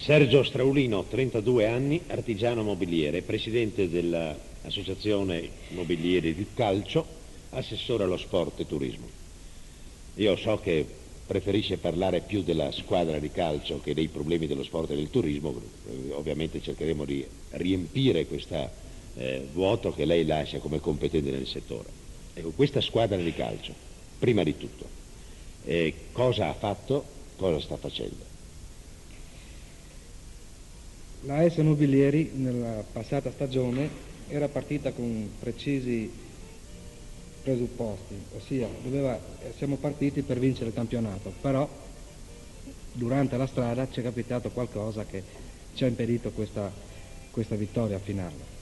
Sergio Straulino, 32 anni, artigiano mobiliere, presidente dell'Associazione Mobilieri di Calcio, assessore allo sport e turismo. Io so che preferisce parlare più della squadra di calcio che dei problemi dello sport e del turismo, ovviamente cercheremo di riempire questo vuoto che lei lascia come competente nel settore. Ecco, questa squadra di calcio, prima di tutto, cosa ha fatto, cosa sta facendo? La AS Mobilieri nella passata stagione era partita con precisi presupposti, ossia siamo partiti per vincere il campionato, però durante la strada ci è capitato qualcosa che ci ha impedito questa vittoria finale.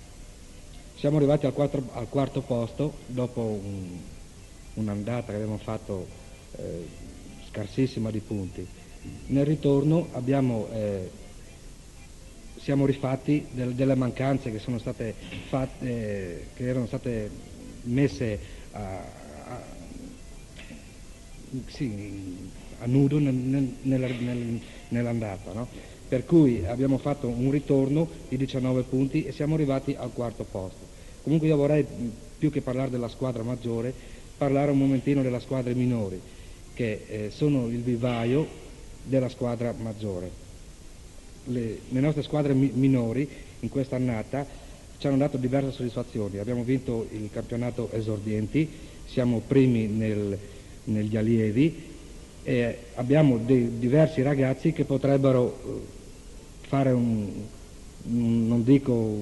Siamo arrivati al quarto posto dopo un'andata che abbiamo fatto scarsissima di punti. Nel ritorno siamo rifatti delle mancanze che sono state fatte, che erano state messe a nudo nell'andata, no? Per cui abbiamo fatto un ritorno di 19 punti e siamo arrivati al quarto posto. Comunque io vorrei, più che parlare della squadra maggiore, parlare un momentino delle squadre minori, che sono il vivaio della squadra maggiore. Le nostre squadre minori in questa annata ci hanno dato diverse soddisfazioni. Abbiamo vinto il campionato esordienti, siamo primi negli allievi e abbiamo diversi ragazzi che potrebbero fare non dico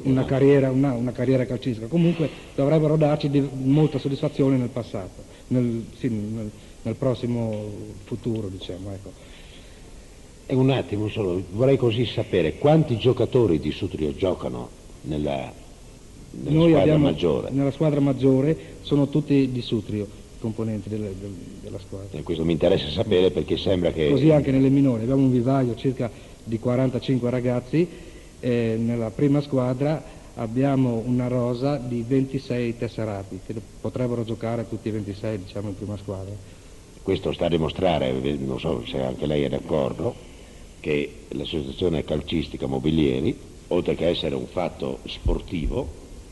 una carriera calcistica, comunque dovrebbero darci molta soddisfazione nel passato, nel prossimo futuro, diciamo, ecco. E un attimo solo, vorrei così sapere quanti giocatori di Sutrio giocano nella squadra maggiore? Nella squadra maggiore sono tutti di Sutrio, i componenti della squadra. E questo mi interessa sapere perché sembra che... Così anche nelle minori, abbiamo un vivaio circa di 45 ragazzi e nella prima squadra abbiamo una rosa di 26 tesserati che potrebbero giocare tutti e 26, diciamo, in prima squadra. Questo sta a dimostrare, non so se anche lei è d'accordo, che l'associazione calcistica Mobilieri, oltre che essere un fatto sportivo,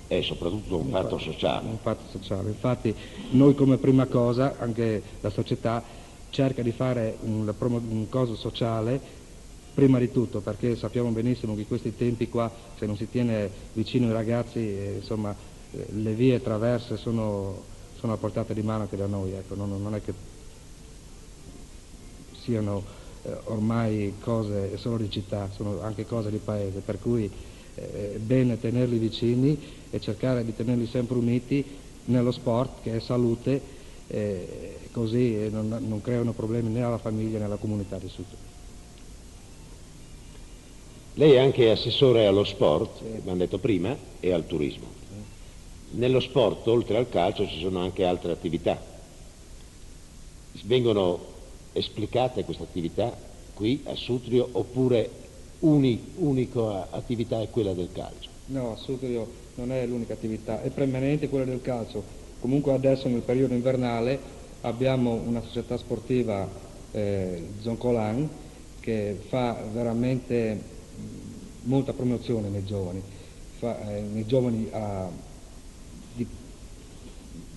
è soprattutto un fatto sociale. Un fatto sociale, infatti noi come prima cosa, anche la società, cerca di fare un coso sociale, prima di tutto perché sappiamo benissimo che in questi tempi qua, se non si tiene vicino ai ragazzi, insomma, le vie traverse sono a portata di mano anche da noi, ecco, non è che siano ormai cose solo di città, sono anche cose di paese, per cui è bene tenerli vicini e cercare di tenerli sempre uniti nello sport, che è salute, così non creano problemi né alla famiglia né alla comunità di Sutrio. Lei è anche assessore allo sport, mi hanno detto prima, e al turismo. Nello sport, oltre al calcio, ci sono anche altre attività. Vengono esplicate queste attività qui a Sutrio oppure unica attività è quella del calcio? No, a Sutrio non è l'unica attività, è preminente quella del calcio. Comunque adesso nel periodo invernale abbiamo una società sportiva Zoncolan che fa veramente molta promozione nei giovani,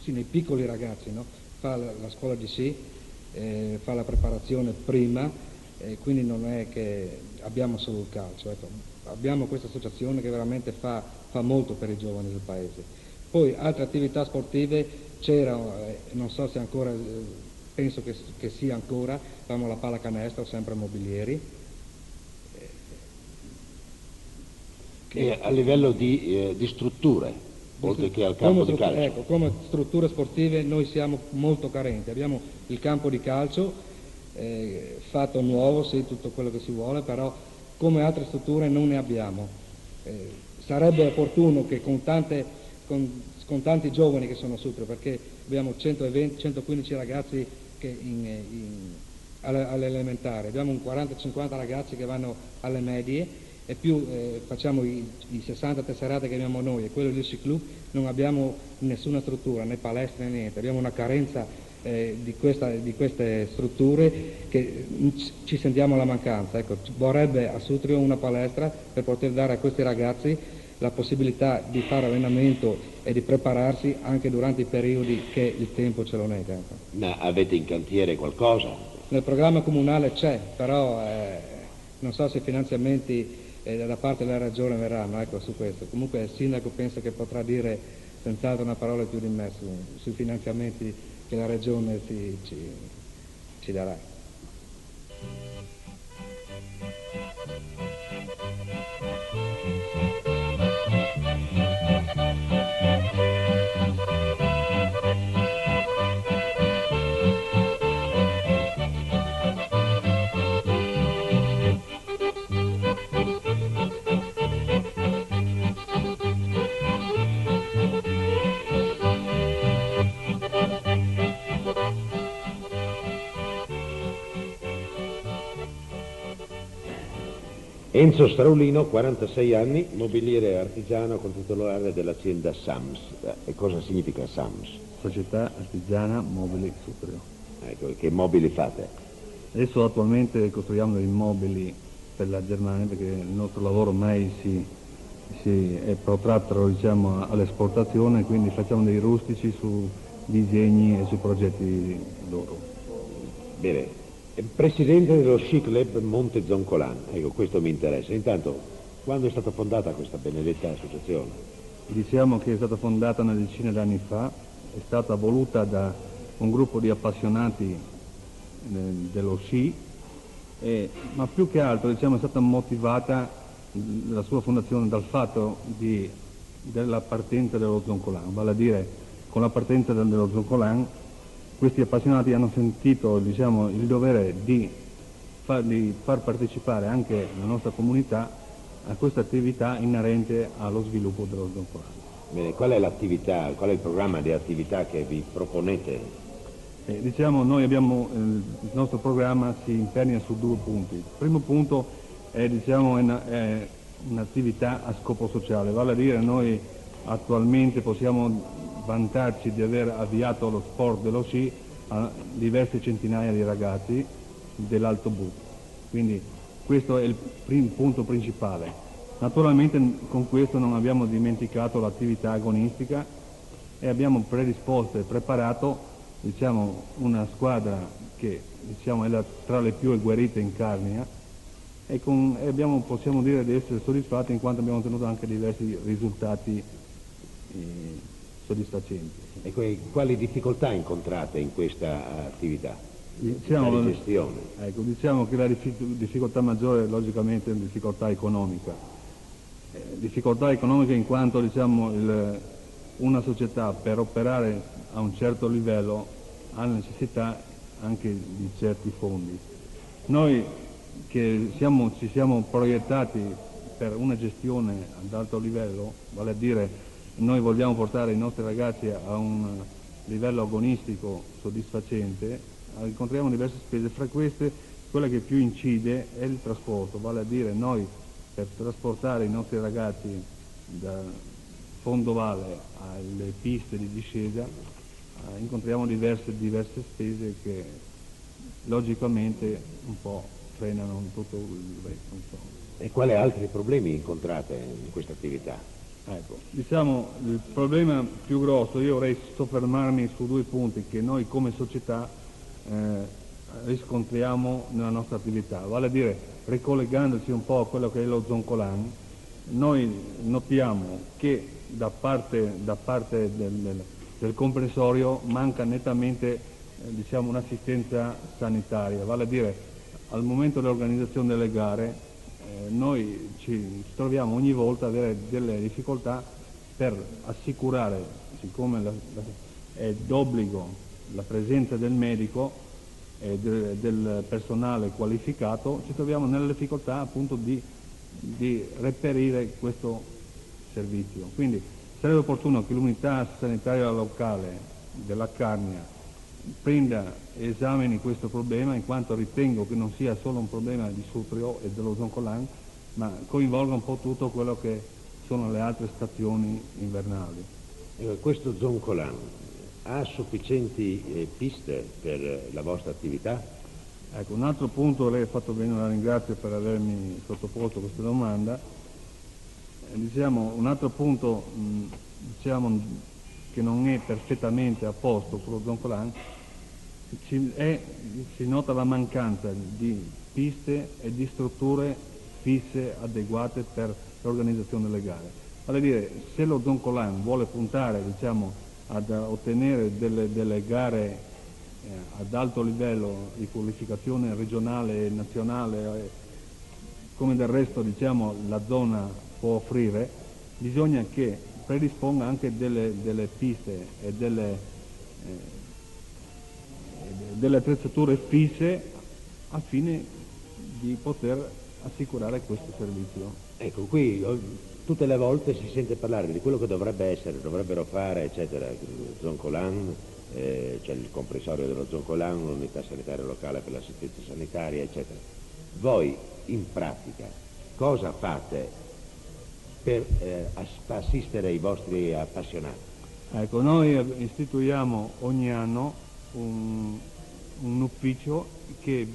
nei piccoli ragazzi, no? Fa la scuola di sci, fa la preparazione prima, quindi non è che abbiamo solo il calcio, ecco. Abbiamo questa associazione che veramente fa molto per i giovani del paese. Poi altre attività sportive c'erano, non so se ancora, penso che sia ancora, facciamo la pallacanestro sempre a Mobilieri. E a livello di strutture, oltre che al campo di calcio? Ecco, come strutture sportive noi siamo molto carenti, abbiamo il campo di calcio fatto nuovo, sì, tutto quello che si vuole, però come altre strutture non ne abbiamo. Sarebbe opportuno che con tanti giovani che sono a Sutrio, perché abbiamo 115 ragazzi all'elementare, abbiamo un 40-50 ragazzi che vanno alle medie e più facciamo i 60 tesserate che abbiamo noi e quello del sci club, non abbiamo nessuna struttura, né palestre né niente, abbiamo una carenza di queste strutture che ci sentiamo la mancanza. Ecco, vorrebbe a Sutrio una palestra per poter dare a questi ragazzi la possibilità di fare allenamento e di prepararsi anche durante i periodi che il tempo ce lo nega. Ecco. Ma avete in cantiere qualcosa? Nel programma comunale c'è, però non so se i finanziamenti da parte della Regione verranno, ecco, su questo. Comunque il Sindaco penso che potrà dire senz'altro una parola più di me sui finanziamenti che la Regione ci darà. Enzo Straulino, 46 anni, mobiliere artigiano con titolare dell'azienda SAMS. E cosa significa SAMS? Società Artigiana Mobili Sutrio. Ecco, che mobili fate? Adesso attualmente costruiamo dei mobili per la Germania perché il nostro lavoro ormai si è protratto, diciamo, all'esportazione, quindi facciamo dei rustici su disegni e su progetti loro. Bene. Presidente dello Sci Club Monte Zoncolan, ecco, questo mi interessa. Intanto, quando è stata fondata questa benedetta associazione? Diciamo che è stata fondata una decina d'anni fa, è stata voluta da un gruppo di appassionati dello sci, ma più che altro, diciamo, è stata motivata la sua fondazione dal fatto della partenza dello Zoncolan, vale a dire con la partenza dello Zoncolan questi appassionati hanno sentito, diciamo, il dovere di far partecipare anche la nostra comunità a questa attività inerente allo sviluppo dello Zoncolan. Bene, qual è l'attività, qual è il programma di attività che vi proponete? Diciamo, noi abbiamo, il nostro programma si impernia su due punti. Il primo punto è, diciamo, è un'attività a scopo sociale, vale a dire noi attualmente possiamo vantarci di aver avviato lo sport dello sci a diverse centinaia di ragazzi dell'Alto Bus. Quindi questo è il punto principale. Naturalmente con questo non abbiamo dimenticato l'attività agonistica e abbiamo predisposto e preparato, diciamo, una squadra che, diciamo, è tra le più agguerrite in Carnia e possiamo dire di essere soddisfatti in quanto abbiamo ottenuto anche diversi risultati soddisfacenti. E quali difficoltà incontrate in questa attività? Diciamo, di gestione? Ecco, diciamo che la difficoltà maggiore logicamente è la difficoltà economica. Difficoltà economica in quanto, diciamo, una società per operare a un certo livello ha necessità anche di certi fondi. Noi che ci siamo proiettati per una gestione ad alto livello, vale a dire noi vogliamo portare i nostri ragazzi a un livello agonistico soddisfacente, incontriamo diverse spese, fra queste quella che più incide è il trasporto, vale a dire noi per trasportare i nostri ragazzi da Fondovale alle piste di discesa incontriamo diverse spese che logicamente un po' frenano tutto il resto. E quali altri problemi incontrate in questa attività? Ecco, diciamo il problema più grosso, io vorrei soffermarmi su due punti che noi come società riscontriamo nella nostra attività, vale a dire ricollegandoci un po' a quello che è lo Zoncolan, noi notiamo che da parte del comprensorio manca nettamente diciamo, un'assistenza sanitaria, vale a dire al momento dell'organizzazione delle gare noi ci troviamo ogni volta ad avere delle difficoltà per assicurare, siccome è d'obbligo la presenza del medico e del personale qualificato, ci troviamo nella difficoltà appunto di reperire questo servizio. Quindi sarebbe opportuno che l'unità sanitaria locale della Carnia prenda e esamini questo problema, in quanto ritengo che non sia solo un problema di Sutrio e dello Zoncolan, ma coinvolga un po' tutto quello che sono le altre stazioni invernali. Questo Zoncolan ha sufficienti piste per la vostra attività? Ecco, un altro punto, lei ha fatto bene, la ringrazio per avermi sottoposto questa domanda. Diciamo, un altro punto diciamo, che non è perfettamente a posto sullo Zoncolan, si nota la mancanza di piste e di strutture fisse adeguate per l'organizzazione delle gare. Vale a dire, se lo Zoncolan vuole puntare diciamo, ad ottenere delle gare ad alto livello di qualificazione regionale e nazionale, come del resto diciamo, la zona può offrire, bisogna che predisponga anche delle piste e delle attrezzature fisse al fine di poter assicurare questo servizio. Ecco, qui tutte le volte si sente parlare di quello che dovrebbe essere, dovrebbero fare, eccetera, Zoncolan, c'è il comprensorio dello Zoncolan, l'unità sanitaria locale per l'assistenza sanitaria, eccetera. Voi, in pratica, cosa fate per assistere i vostri appassionati? Ecco, noi istituiamo ogni anno un ufficio che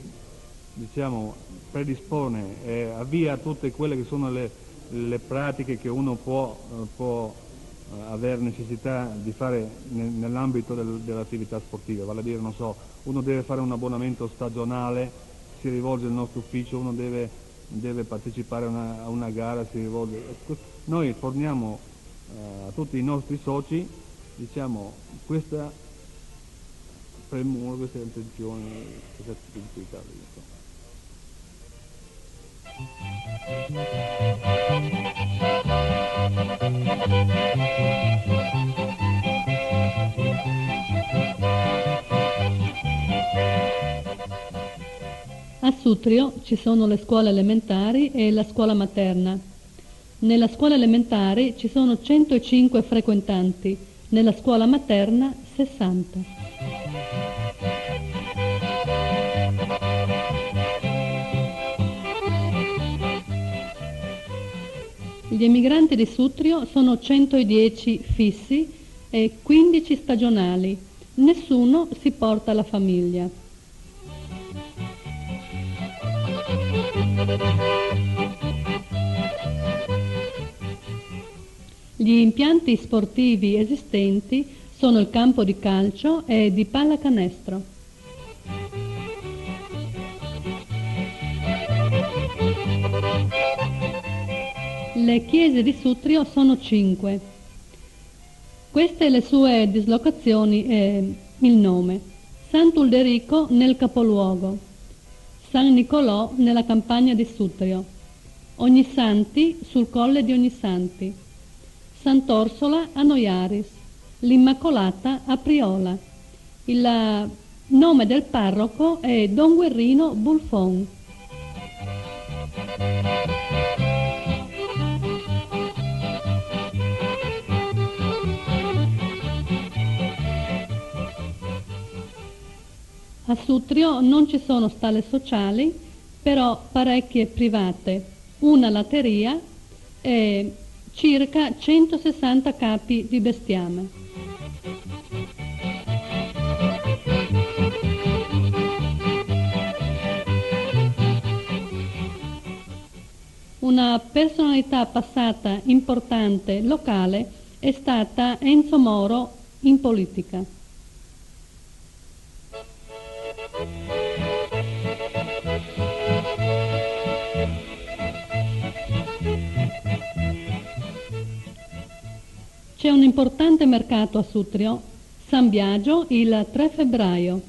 diciamo, predispone e avvia tutte quelle che sono le pratiche che uno può avere necessità di fare nell'ambito dell'attività sportiva, vale a dire, non so, uno deve fare un abbonamento stagionale, si rivolge al nostro ufficio, uno deve partecipare a una gara, si rivolge. Noi forniamo a tutti i nostri soci diciamo, questa premura, questa intenzione, questa sensibilità. A Sutrio ci sono le scuole elementari e la scuola materna. Nella scuola elementare ci sono 105 frequentanti, nella scuola materna 60. Gli emigranti di Sutrio sono 110 fissi e 15 stagionali. Nessuno si porta la famiglia. Gli impianti sportivi esistenti sono il campo di calcio e di pallacanestro. Le chiese di Sutrio sono 5. Queste le sue dislocazioni e il nome: Sant'Ulderico nel capoluogo, San Nicolò nella campagna di Sutrio, Ognissanti sul colle di Ognissanti, Sant'Orsola a Noiaris, l'Immacolata a Priola. Il nome del parroco è Don Guerrino Bulfon. A Sutrio non ci sono stalle sociali, però parecchie private, una latteria e circa 160 capi di bestiame. Una personalità passata importante locale è stata Enzo Moro in politica. C'è un importante mercato a Sutrio, San Biagio, il 3 febbraio.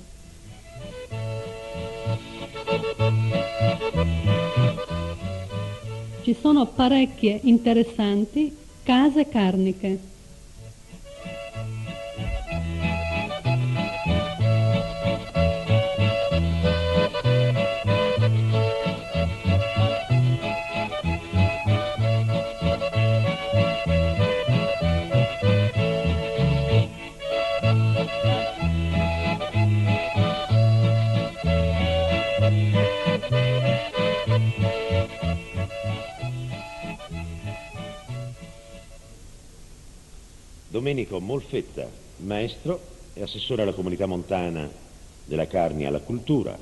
Ci sono parecchie interessanti case carniche. Domenico Molfetta, maestro, è assessore alla comunità montana della Carnia alla cultura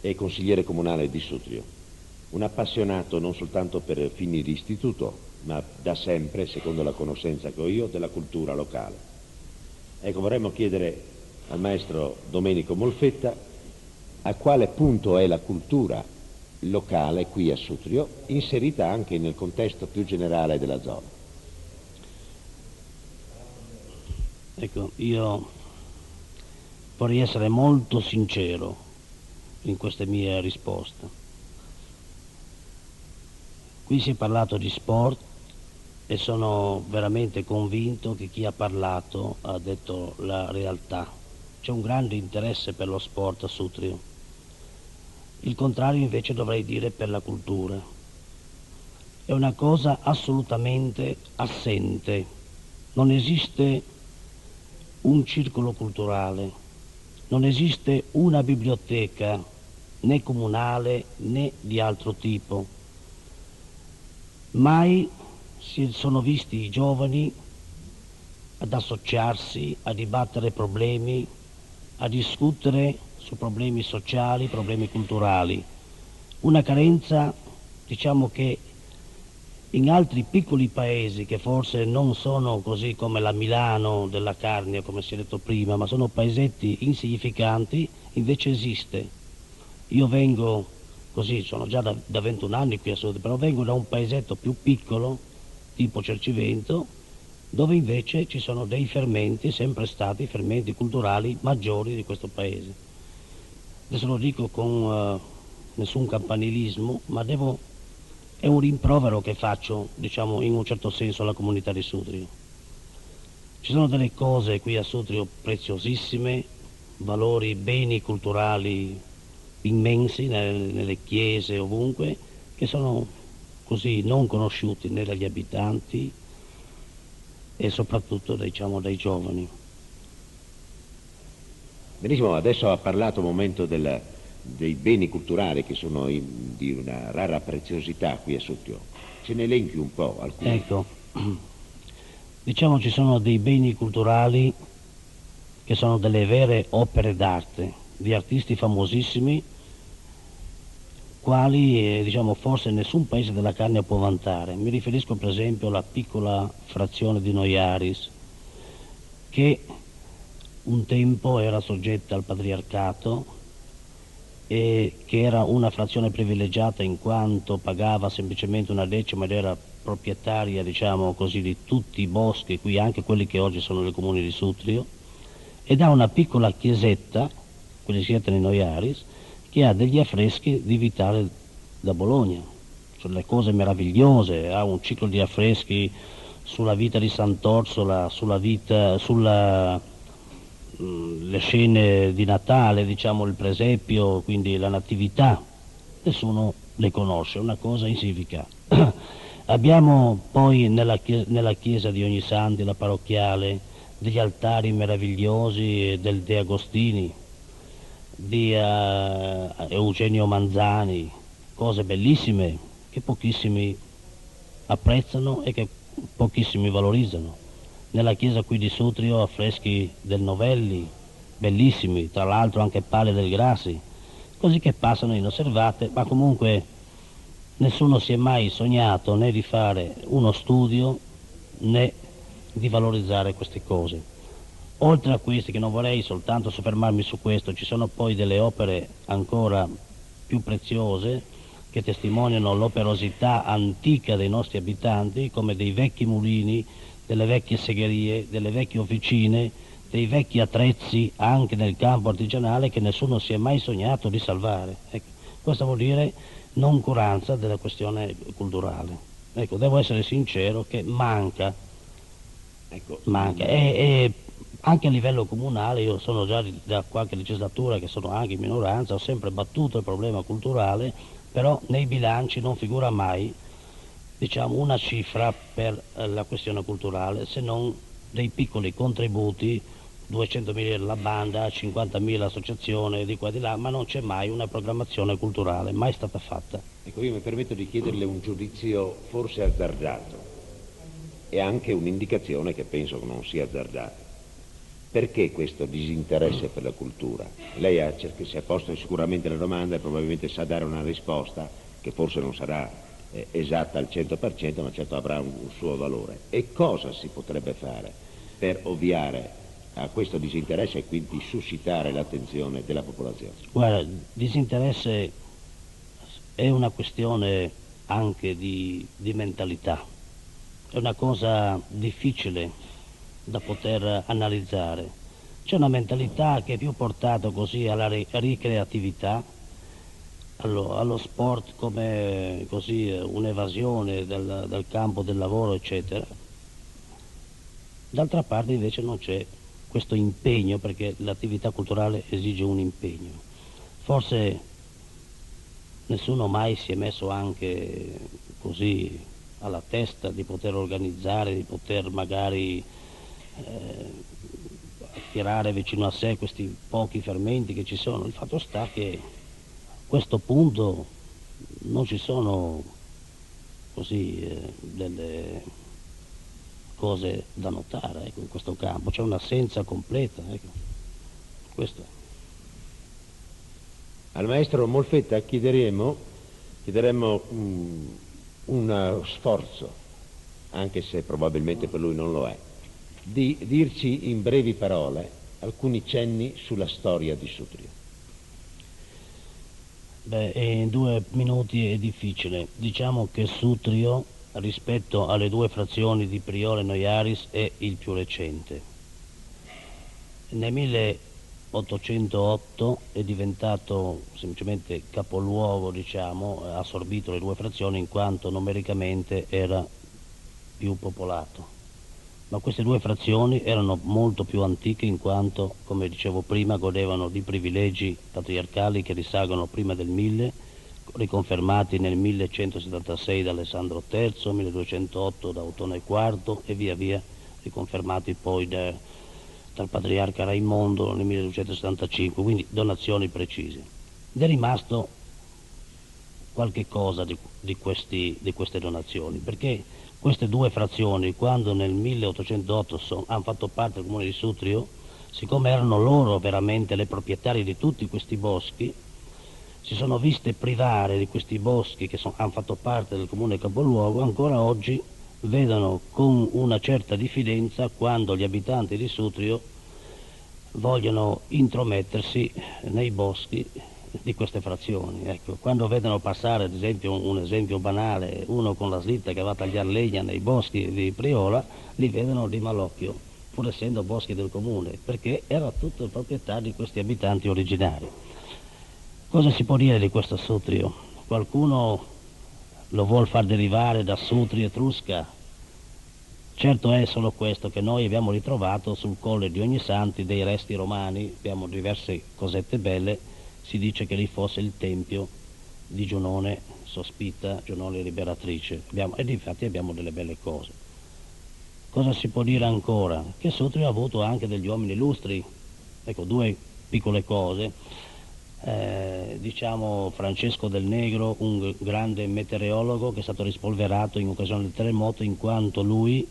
e consigliere comunale di Sutrio. Un appassionato non soltanto per fini di istituto, ma da sempre, secondo la conoscenza che ho io, della cultura locale. Ecco, vorremmo chiedere al maestro Domenico Molfetta a quale punto è la cultura locale qui a Sutrio, inserita anche nel contesto più generale della zona. Ecco, io vorrei essere molto sincero in queste mie risposte. Qui si è parlato di sport e sono veramente convinto che chi ha parlato ha detto la realtà. C'è un grande interesse per lo sport a Sutrio. Il contrario invece dovrei dire per la cultura. È una cosa assolutamente assente. Non esiste un circolo culturale, non esiste una biblioteca né comunale né di altro tipo. Mai si sono visti i giovani ad associarsi, a dibattere problemi, a discutere su problemi sociali, problemi culturali. Una carenza, diciamo, che in altri piccoli paesi che forse non sono così come la Milano della Carnia, come si è detto prima, ma sono paesetti insignificanti, invece esiste. Io vengo così, sono già da 21 anni qui a Sud, però vengo da un paesetto più piccolo, tipo Cercivento, dove invece ci sono dei fermenti, sempre stati fermenti culturali maggiori di questo paese. Adesso lo dico con nessun campanilismo, ma è un rimprovero che faccio, diciamo, in un certo senso alla comunità di Sutrio. Ci sono delle cose qui a Sutrio preziosissime, valori, beni culturali immensi nelle chiese, ovunque, che sono così non conosciuti né dagli abitanti e soprattutto, diciamo, dai giovani. Benissimo, adesso ha parlato un momento dei beni culturali che sono di una rara preziosità qui a Sutrio. Ce ne elenchi un po' alcuni. Ecco, diciamo ci sono dei beni culturali che sono delle vere opere d'arte di artisti famosissimi, quali diciamo forse nessun paese della Carnia può vantare. Mi riferisco per esempio alla piccola frazione di Noiaris, che un tempo era soggetta al patriarcato e che era una frazione privilegiata in quanto pagava semplicemente una decima ed era proprietaria, diciamo così, di tutti i boschi qui, anche quelli che oggi sono nel comune di Sutrio, ed ha una piccola chiesetta, quella chiesetta di Noiaris, che ha degli affreschi di Vitale da Bologna, cioè le cose meravigliose, ha un ciclo di affreschi sulla vita di Sant'Orsola, le scene di Natale, diciamo il presepio, quindi la natività, nessuno le conosce, è una cosa insignificante. Abbiamo poi nella chiesa di Ognissanti, la parrocchiale, degli altari meravigliosi del De Agostini, di Eugenio Manzani, cose bellissime che pochissimi apprezzano e che pochissimi valorizzano. Nella chiesa qui di Sutrio affreschi del Novelli, bellissimi, tra l'altro anche pale del Grassi, così che passano inosservate, ma comunque nessuno si è mai sognato né di fare uno studio né di valorizzare queste cose. Oltre a questi, che non vorrei soltanto soffermarmi su questo, ci sono poi delle opere ancora più preziose che testimoniano l'operosità antica dei nostri abitanti, come dei vecchi mulini, delle vecchie segherie, delle vecchie officine, dei vecchi attrezzi anche nel campo artigianale che nessuno si è mai sognato di salvare. Ecco, questo vuol dire noncuranza della questione culturale. Ecco, devo essere sincero che manca. E anche a livello comunale, io sono già da qualche legislatura che sono anche in minoranza, ho sempre battuto il problema culturale, però nei bilanci non figura mai, diciamo, una cifra per la questione culturale, se non dei piccoli contributi, 200.000 la banda, 50.000 l'associazione di qua e di là, ma non c'è mai una programmazione culturale, mai stata fatta. Ecco, io mi permetto di chiederle un giudizio forse azzardato e anche un'indicazione che penso che non sia azzardata. Perché questo disinteresse per la cultura? Lei si è posto sicuramente la domanda e probabilmente sa dare una risposta che forse non sarà esatta al 100%, ma certo avrà un suo valore. E cosa si potrebbe fare per ovviare a questo disinteresse e quindi suscitare l'attenzione della popolazione? Guarda, disinteresse è una questione anche di mentalità, è una cosa difficile da poter analizzare. C'è una mentalità che è più portata così alla ricreatività, allo sport come così un'evasione dal campo del lavoro, eccetera. D'altra parte invece non c'è questo impegno, perché l'attività culturale esige un impegno. Forse nessuno mai si è messo anche così alla testa di poter organizzare, di poter magari attirare vicino a sé questi pochi fermenti che ci sono. Il fatto sta che a questo punto non ci sono così delle cose da notare, ecco, in questo campo c'è un'assenza completa, ecco. Questo. Al maestro Molfetta chiederemo uno sforzo, anche se probabilmente per lui non lo è, di dirci in brevi parole alcuni cenni sulla storia di Sutrio. Beh, in 2 minuti è difficile. Diciamo che Sutrio, rispetto alle 2 frazioni di Priolo e Noiaris, è il più recente. Nel 1808 è diventato semplicemente capoluogo, diciamo, ha assorbito le 2 frazioni in quanto numericamente era più popolato. Ma queste 2 frazioni erano molto più antiche in quanto, come dicevo prima, godevano di privilegi patriarcali che risalgono prima del 1000, riconfermati nel 1176 da Alessandro III, 1208 da Ottone IV e via via riconfermati poi dal patriarca Raimondo nel 1275, quindi donazioni precise. Ed è rimasto qualche cosa di queste donazioni, perché queste 2 frazioni, quando nel 1808 hanno fatto parte del comune di Sutrio, siccome erano loro veramente le proprietarie di tutti questi boschi, si sono viste privare di questi boschi che hanno fatto parte del comune capoluogo. Ancora oggi vedono con una certa diffidenza quando gli abitanti di Sutrio vogliono intromettersi nei boschi di queste frazioni. Ecco, quando vedono passare, ad esempio, un esempio banale, uno con la slitta che va a tagliare legna nei boschi di Priola, li vedono di malocchio, pur essendo boschi del comune, perché era tutto proprietà di questi abitanti originari. Cosa si può dire di questo Sutrio? Qualcuno lo vuol far derivare da Sutri Etrusca? Certo è solo questo, che noi abbiamo ritrovato sul colle di Ognissanti dei resti romani, abbiamo diverse cosette belle. Si dice che lì fosse il tempio di Giunone Sospita, Giunone Liberatrice, ed infatti abbiamo delle belle cose. Cosa si può dire ancora? Che Sutrio ha avuto anche degli uomini illustri. Ecco, 2 piccole cose. Diciamo Francesco del Negro, un grande meteorologo che è stato rispolverato in occasione del terremoto, in quanto lui,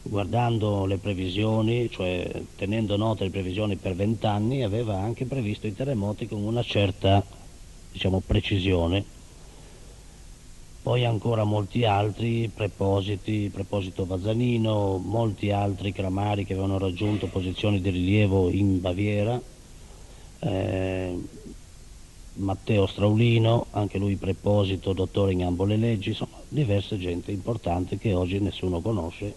guardando le previsioni, cioè tenendo nota delle previsioni per 20 anni, aveva anche previsto i terremoti con una certa, diciamo, precisione. Poi ancora molti altri Preposito Vazzanino, molti altri cramari che avevano raggiunto posizioni di rilievo in Baviera, Matteo Straulino, anche lui Preposito, dottore in ambo le leggi, insomma diversa gente importante che oggi nessuno conosce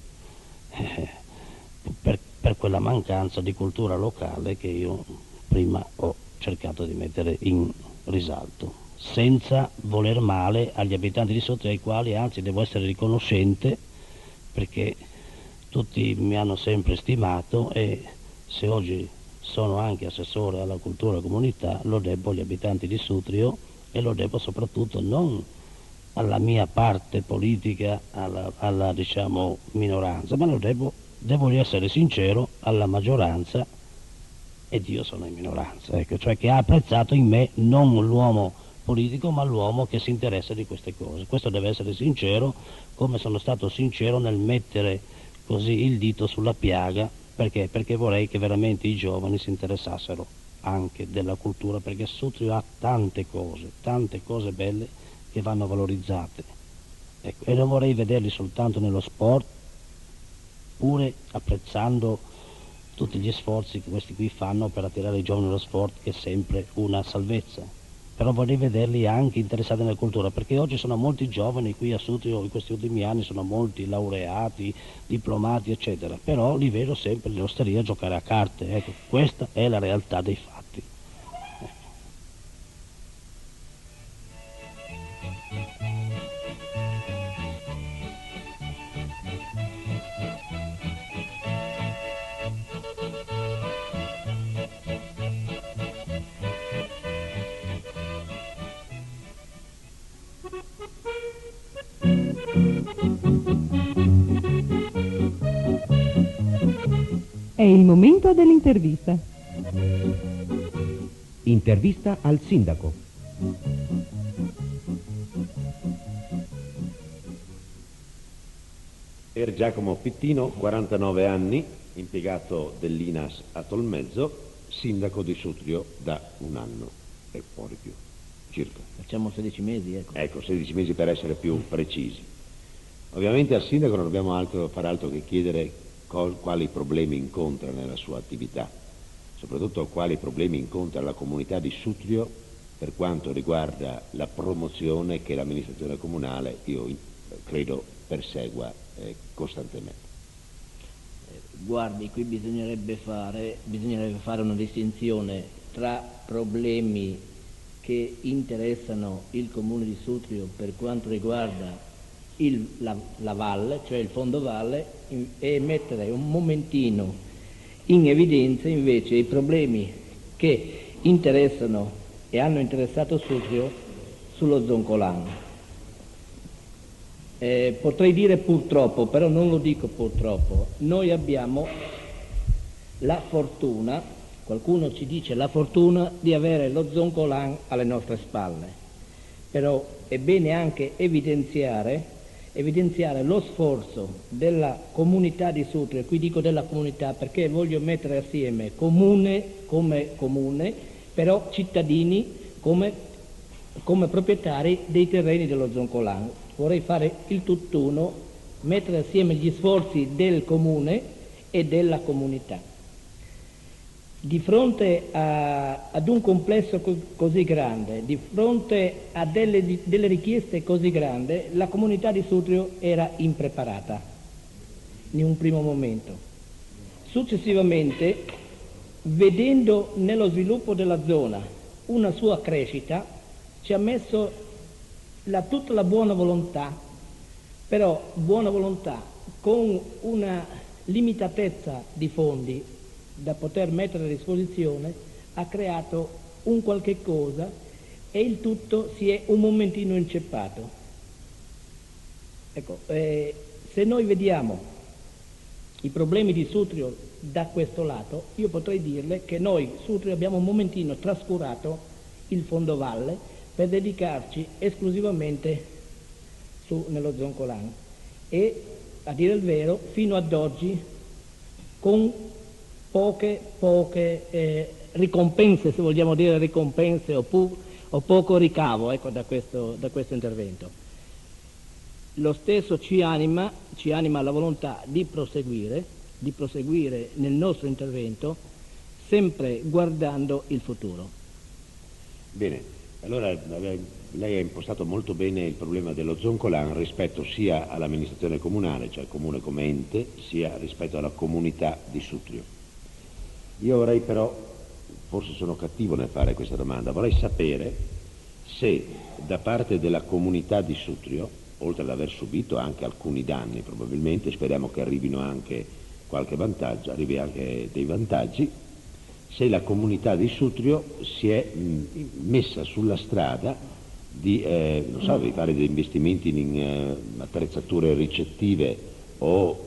per quella mancanza di cultura locale che io prima ho cercato di mettere in risalto, senza voler male agli abitanti di Sotto, ai quali anzi devo essere riconoscente, perché tutti mi hanno sempre stimato, e se oggi sono anche assessore alla cultura e comunità lo debbo agli abitanti di Sutrio, e lo debbo soprattutto non alla mia parte politica, alla diciamo minoranza, ma lo devo essere sincero, alla maggioranza, ed io sono in minoranza, ecco, cioè che ha apprezzato in me non l'uomo politico ma l'uomo che si interessa di queste cose. Questo deve essere sincero, come sono stato sincero nel mettere così il dito sulla piaga Perché? Perché vorrei che veramente i giovani si interessassero anche della cultura, perché Sutrio ha tante cose belle che vanno valorizzate. Ecco, e non vorrei vederli soltanto nello sport, pure apprezzando tutti gli sforzi che questi qui fanno per attirare i giovani allo sport, che è sempre una salvezza. Però vorrei vederli anche interessati nella cultura, perché oggi sono molti giovani qui a Sutrio, in questi ultimi anni sono molti laureati, diplomati, eccetera, però li vedo sempre nell'osteria a giocare a carte. Ecco, questa è la realtà dei fatti. È il momento dell'intervista. Intervista al sindaco. Per Giacomo Pittino, 49 anni, impiegato dell'INAS a Tolmezzo, sindaco di Sutrio da un anno e fuori più, circa. Facciamo 16 mesi, ecco. Ecco, 16 mesi per essere più precisi. Ovviamente al sindaco non dobbiamo fare altro che chiedere quali problemi incontra nella sua attività, soprattutto quali problemi incontra la comunità di Sutrio per quanto riguarda la promozione che l'amministrazione comunale, io credo, persegua costantemente. Guardi, qui bisognerebbe fare una distinzione tra problemi che interessano il comune di Sutrio per quanto riguarda la valle, cioè il fondovalle, e mettere un momentino in evidenza invece i problemi che interessano e hanno interessato Sutrio sullo Zoncolan. Potrei dire purtroppo, però non lo dico purtroppo, noi abbiamo la fortuna, qualcuno ci dice la fortuna di avere lo Zoncolan alle nostre spalle, però è bene anche evidenziare lo sforzo della comunità di Sutrio, e qui dico della comunità perché voglio mettere assieme comune come comune, però cittadini come proprietari dei terreni dello Zoncolan. Vorrei fare il tutt'uno, mettere assieme gli sforzi del comune e della comunità. Di fronte ad un complesso così grande, di fronte a delle richieste così grandi, la comunità di Sutrio era impreparata in un primo momento. Successivamente, vedendo nello sviluppo della zona una sua crescita, ci ha messo tutta la buona volontà, però buona volontà con una limitatezza di fondi da poter mettere a disposizione, ha creato un qualche cosa e il tutto si è un momentino inceppato. Ecco, se noi vediamo i problemi di Sutrio da questo lato, io potrei dirle che noi, Sutrio, abbiamo un momentino trascurato il fondovalle per dedicarci esclusivamente nello Zoncolan e, a dire il vero, fino ad oggi con poche ricompense, se vogliamo dire ricompense, o poco ricavo, ecco, da questo intervento. Lo stesso ci anima la volontà di proseguire nel nostro intervento, sempre guardando il futuro. Bene, allora lei ha impostato molto bene il problema dello Zoncolan rispetto sia all'amministrazione comunale, cioè il comune come ente, sia rispetto alla comunità di Sutrio. Io vorrei però, forse sono cattivo nel fare questa domanda, vorrei sapere se da parte della comunità di Sutrio, oltre ad aver subito anche alcuni danni probabilmente, speriamo che arrivino anche qualche vantaggio, arrivi anche dei vantaggi, se la comunità di Sutrio si è messa sulla strada di fare degli investimenti in attrezzature ricettive o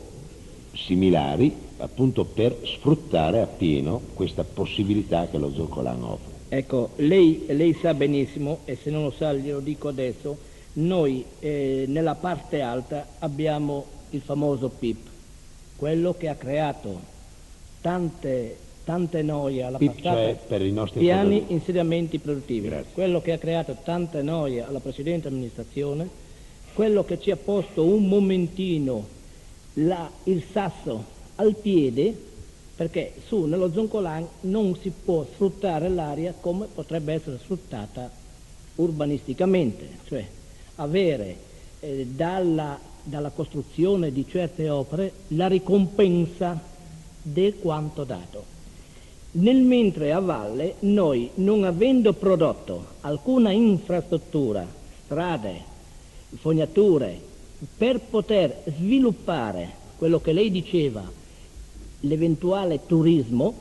similari, appunto per sfruttare appieno questa possibilità che lo Zoncolan offre. Ecco, lei sa benissimo, e se non lo sa glielo dico adesso, noi nella parte alta abbiamo il famoso PIP, quello che ha creato tante noie alla PIP, passata, cioè, per i nostri piani ascoltatori. insediamenti produttivi. Grazie. Quello che ha creato tante noie alla precedente amministrazione, quello che ci ha posto un momentino il sasso al piede, perché su nello Zoncolan non si può sfruttare l'aria come potrebbe essere sfruttata urbanisticamente, cioè avere dalla costruzione di certe opere la ricompensa del quanto dato. Nel mentre a valle noi, non avendo prodotto alcuna infrastruttura, strade, fognature, per poter sviluppare quello che lei diceva, l'eventuale turismo,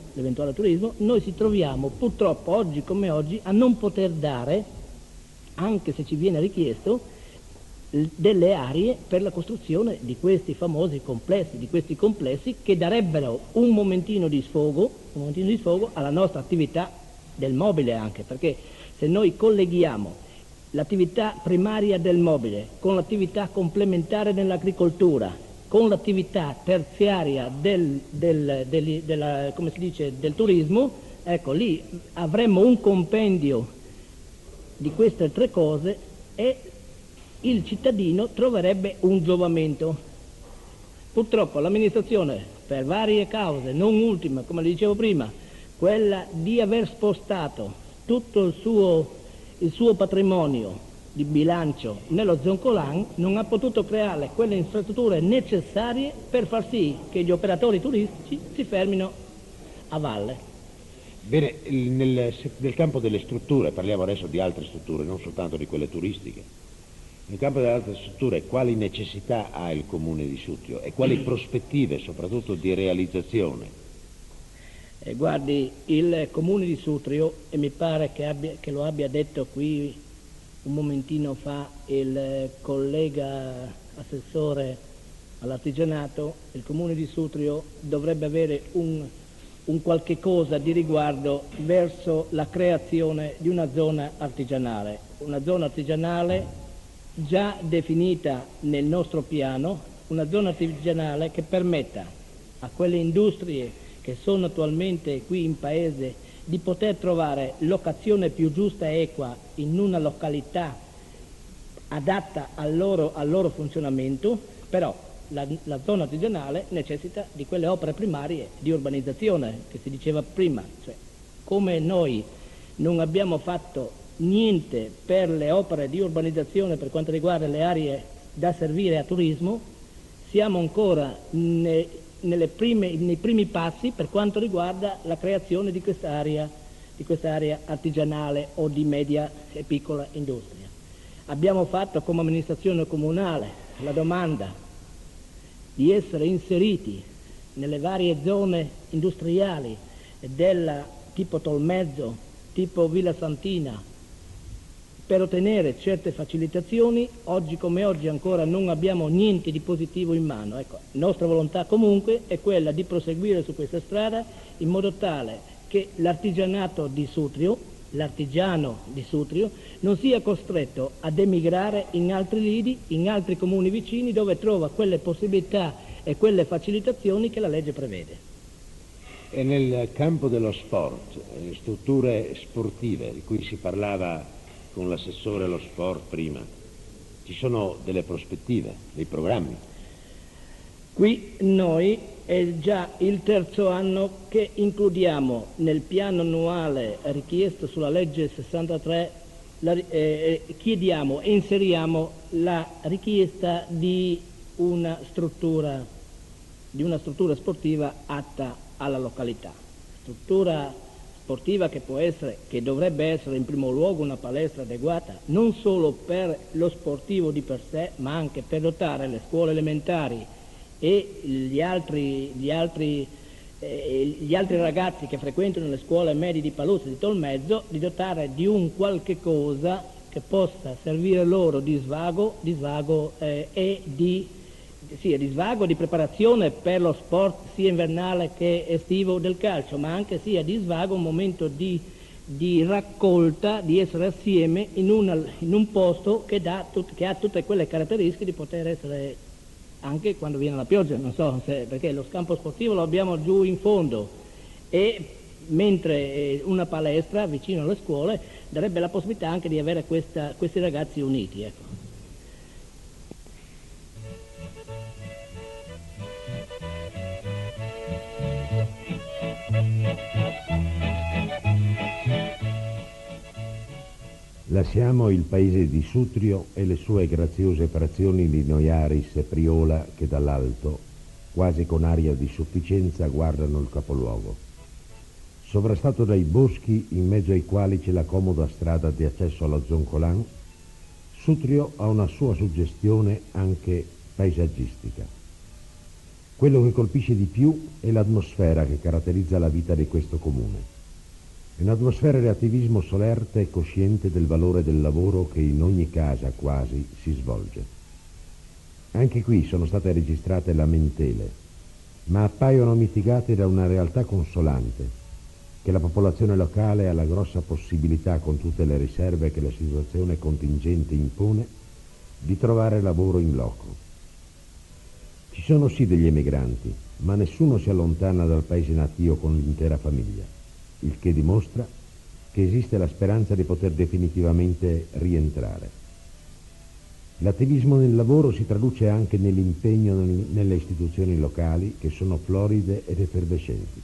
noi ci troviamo purtroppo oggi come oggi a non poter dare, anche se ci viene richiesto, delle aree per la costruzione di questi famosi complessi, di questi complessi che darebbero un momentino di sfogo alla nostra attività del mobile anche, perché se noi colleghiamo l'attività primaria del mobile con l'attività complementare nell'agricoltura, con l'attività terziaria del turismo, ecco lì avremmo un compendio di queste tre cose e il cittadino troverebbe un giovamento. Purtroppo l'amministrazione, per varie cause, non ultima, come le dicevo prima, quella di aver spostato tutto il suo patrimonio di bilancio nello Zoncolan, non ha potuto creare quelle infrastrutture necessarie per far sì che gli operatori turistici si fermino a valle. Bene, nel campo delle strutture, parliamo adesso di altre strutture, non soltanto di quelle turistiche. Nel campo delle altre strutture, quali necessità ha il Comune di Sutrio e quali prospettive, soprattutto di realizzazione? Guardi, il Comune di Sutrio, e mi pare che lo abbia detto qui un momentino fa il collega assessore all'artigianato, il Comune di Sutrio dovrebbe avere un qualche cosa di riguardo verso la creazione di una zona artigianale già definita nel nostro piano, una zona artigianale che permetta a quelle industrie che sono attualmente qui in paese di poter trovare locazione più giusta e equa in una località adatta al loro funzionamento, però la zona artigianale necessita di quelle opere primarie di urbanizzazione che si diceva prima, cioè come noi non abbiamo fatto niente per le opere di urbanizzazione per quanto riguarda le aree da servire a turismo, siamo ancora nei primi passi per quanto riguarda la creazione di quest'area artigianale o di media e piccola industria. Abbiamo fatto come amministrazione comunale la domanda di essere inseriti nelle varie zone industriali del tipo Tolmezzo, tipo Villa Santina, per ottenere certe facilitazioni. Oggi come oggi ancora non abbiamo niente di positivo in mano. Ecco, nostra volontà comunque è quella di proseguire su questa strada in modo tale che l'artigiano di Sutrio non sia costretto ad emigrare in altri lidi, in altri comuni vicini dove trova quelle possibilità e quelle facilitazioni che la legge prevede. E nel campo dello sport, le strutture sportive di cui si parlava con l'assessore allo sport prima, ci sono delle prospettive, dei programmi? Qui noi è già il terzo anno che includiamo nel piano annuale richiesto sulla legge 63, chiediamo e inseriamo la richiesta di una struttura sportiva atta alla località. Struttura sportiva che dovrebbe essere in primo luogo una palestra adeguata non solo per lo sportivo di per sé, ma anche per dotare le scuole elementari e gli altri ragazzi che frequentano le scuole medie di Paluzzo e di Tolmezzo, di dotare di un qualche cosa che possa servire loro di svago di preparazione per lo sport sia invernale che estivo del calcio, ma anche sia di svago, un momento di raccolta, di essere assieme in un posto che ha tutte quelle caratteristiche di poter essere anche quando viene la pioggia, non so se, perché lo campo sportivo lo abbiamo giù in fondo e mentre una palestra vicino alle scuole darebbe la possibilità anche di avere questi ragazzi uniti, ecco. Lasciamo il paese di Sutrio e le sue graziose frazioni di Noiaris e Priola che dall'alto, quasi con aria di sufficienza, guardano il capoluogo. Sovrastato dai boschi in mezzo ai quali c'è la comoda strada di accesso alla Zoncolan, Sutrio ha una sua suggestione anche paesaggistica. Quello che colpisce di più è l'atmosfera che caratterizza la vita di questo comune. È un'atmosfera di attivismo solerte e cosciente del valore del lavoro che in ogni casa quasi si svolge. Anche qui sono state registrate lamentele, ma appaiono mitigate da una realtà consolante, che la popolazione locale ha la grossa possibilità, con tutte le riserve che la situazione contingente impone, di trovare lavoro in loco. Ci sono sì degli emigranti, ma nessuno si allontana dal paese natio con l'intera famiglia, il che dimostra che esiste la speranza di poter definitivamente rientrare. L'attivismo nel lavoro si traduce anche nell'impegno nelle istituzioni locali, che sono floride ed effervescenti.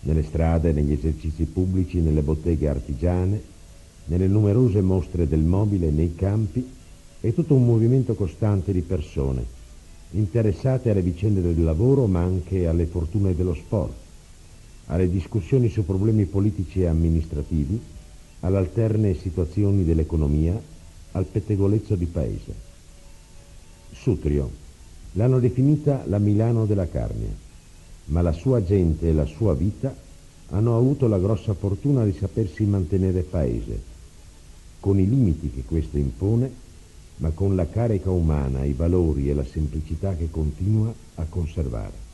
Nelle strade, negli esercizi pubblici, nelle botteghe artigiane, nelle numerose mostre del mobile, nei campi, è tutto un movimento costante di persone, interessate alle vicende del lavoro, ma anche alle fortune dello sport, alle discussioni su problemi politici e amministrativi, alle alterne situazioni dell'economia, al pettegolezzo di paese. Sutrio l'hanno definita la Milano della Carnia, ma la sua gente e la sua vita hanno avuto la grossa fortuna di sapersi mantenere paese, con i limiti che questo impone, ma con la carica umana, i valori e la semplicità che continua a conservare.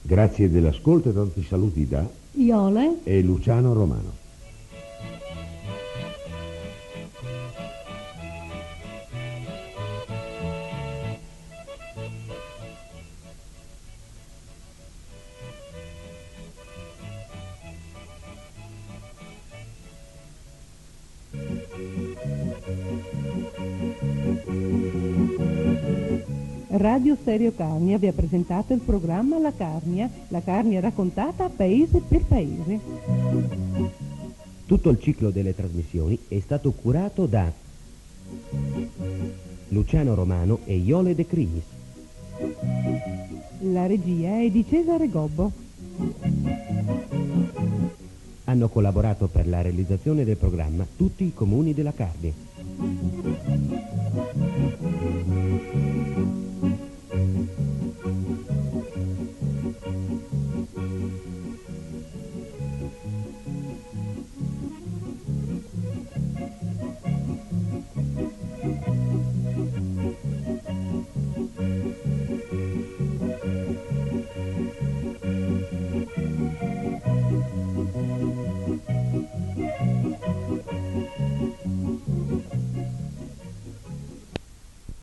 Grazie dell'ascolto e tanti saluti da Iole e Luciano Romano. Radio Stereo Carnia vi ha presentato il programma La Carnia raccontata paese per paese. Tutto il ciclo delle trasmissioni è stato curato da Luciano Romano e Iole De Crimis. La regia è di Cesare Gobbo. Hanno collaborato per la realizzazione del programma tutti i comuni della Carnia.